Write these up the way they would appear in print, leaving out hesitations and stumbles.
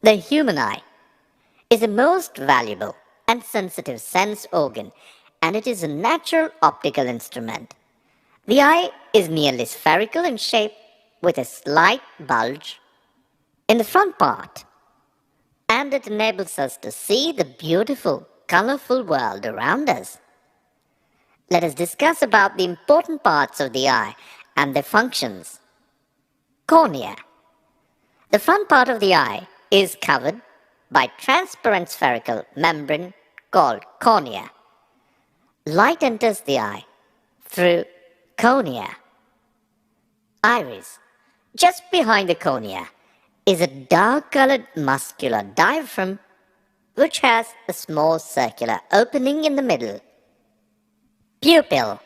The human eye is the most valuable and sensitive sense organ, and it is a natural optical instrument. The eye is nearly spherical in shape with a slight bulge in the front part, and it enables us to see the beautiful, colorful world around us. Let us discuss about the important parts of the eye and their functions. Cornea. The front part of the eye is covered by transparent spherical membrane called cornea. Light enters the eye through cornea. Iris. Just behind the cornea is a dark-colored muscular diaphragm which has a small circular opening in the middle. Pupil.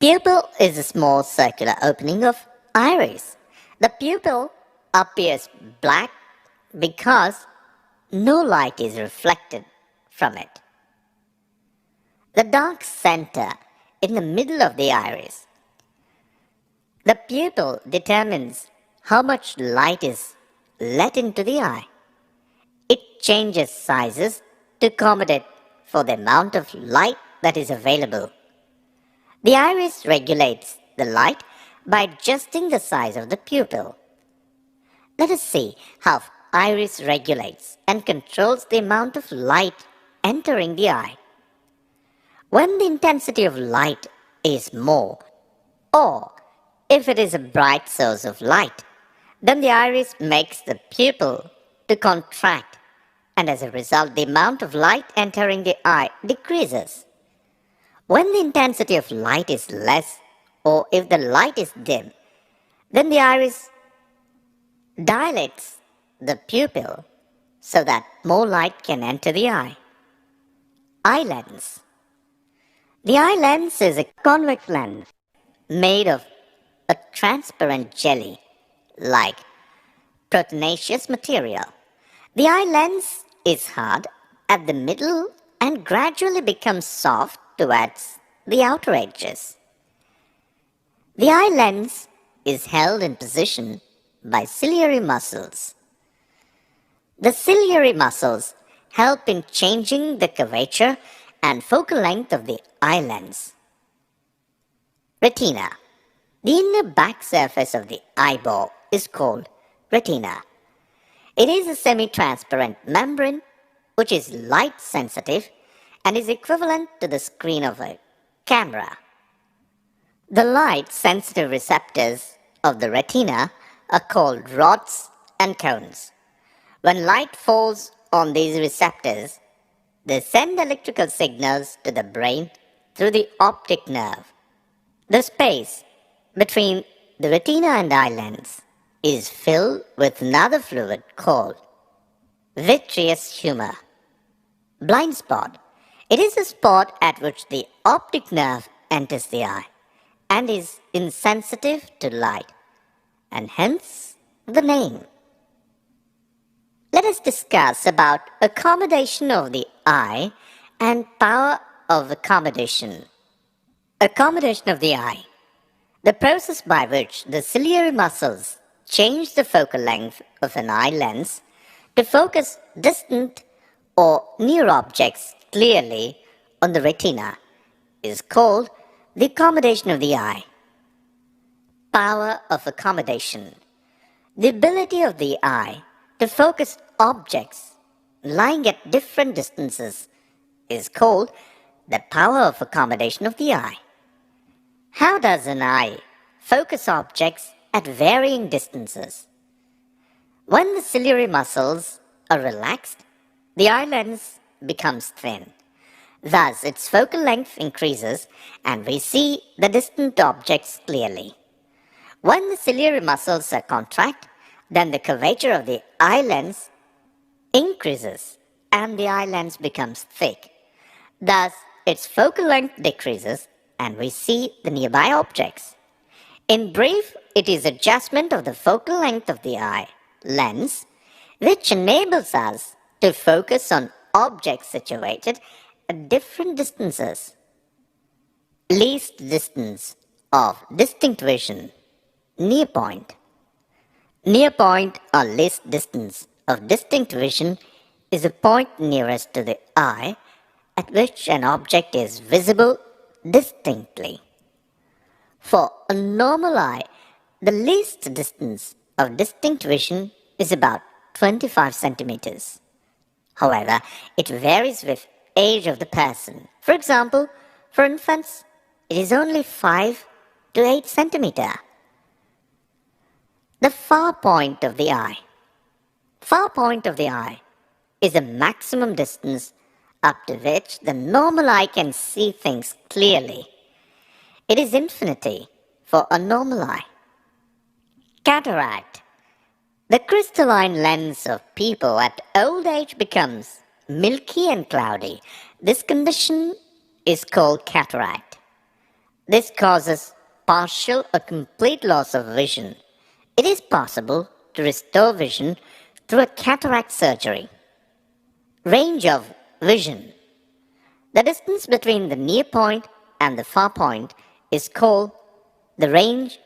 Pupil is a small circular opening of iris. The pupil appears black because no light is reflected from it. The dark center in the middle of the iris. The pupil determines how much light is let into the eye. It changes sizes to accommodate for the amount of light that is available. The iris regulates the light by adjusting the size of the pupil. Let us see how iris regulates and controls the amount of light entering the eye. When the intensity of light is more, or if it is a bright source of light, then the iris makes the pupil to contract, and as a result the amount of light entering the eye decreases. When the intensity of light is less, or if the light is dim, then the iris dilates the pupil so that more light can enter the eye. Eye lens. The eye lens is a convex lens made of a transparent jelly like proteinaceous material. The eye lens is hard at the middle and gradually becomes soft towards the outer edges. The eye lens is held in position by ciliary muscles. The ciliary muscles help in changing the curvature and focal length of the eye lens. Retina. The inner back surface of the eyeball is called retina. It is a semi-transparent membrane which is light sensitive and is equivalent to the screen of a camera. The light sensitive receptors of the retina are called rods and cones. When light falls on these receptors, they send electrical signals to the brain through the optic nerve. The space between the retina and eye lens is filled with another fluid called vitreous humor. Blind spot. It is a spot at which the optic nerve enters the eye and is insensitive to light, and hence the name. Let us discuss about accommodation of the eye and power of accommodation. Accommodation of the eye. The process by which the ciliary muscles change the focal length of an eye lens to focus distant or near objects clearly on the retina is called the accommodation of the eye. Power of accommodation. The ability of the eye to focus objects lying at different distances is called the power of accommodation of the eye. How does an eye focus objects at varying distances? When the ciliary muscles are relaxed, the eye lens becomes thin. Thus, its focal length increases and we see the distant objects clearly. When the ciliary muscles are contract, then the curvature of the eye lens increases and the eye lens becomes thick. Thus, its focal length decreases and we see the nearby objects. In brief, it is adjustment of the focal length of the eye lens which enables us to focus on objects situated at different distances. Least distance of distinct vision. Near point. Near point or least distance of distinct vision is the point nearest to the eye at which an object is visible distinctly. For a normal eye, the least distance of distinct vision is about 25 centimeters. However, it varies with age of the person. For example, for infants, it is only 5 to 8 centimeter. The far point of the eye. Far point of the eye is the maximum distance up to which the normal eye can see things clearly. It is infinity for a normal eye. Cataract. The crystalline lens of people at old age becomes milky and cloudy. This condition is called cataract. This causes partial or complete loss of vision. It is possible to restore vision through a cataract surgery. Range of vision. The distance between the near point and the far point is called the range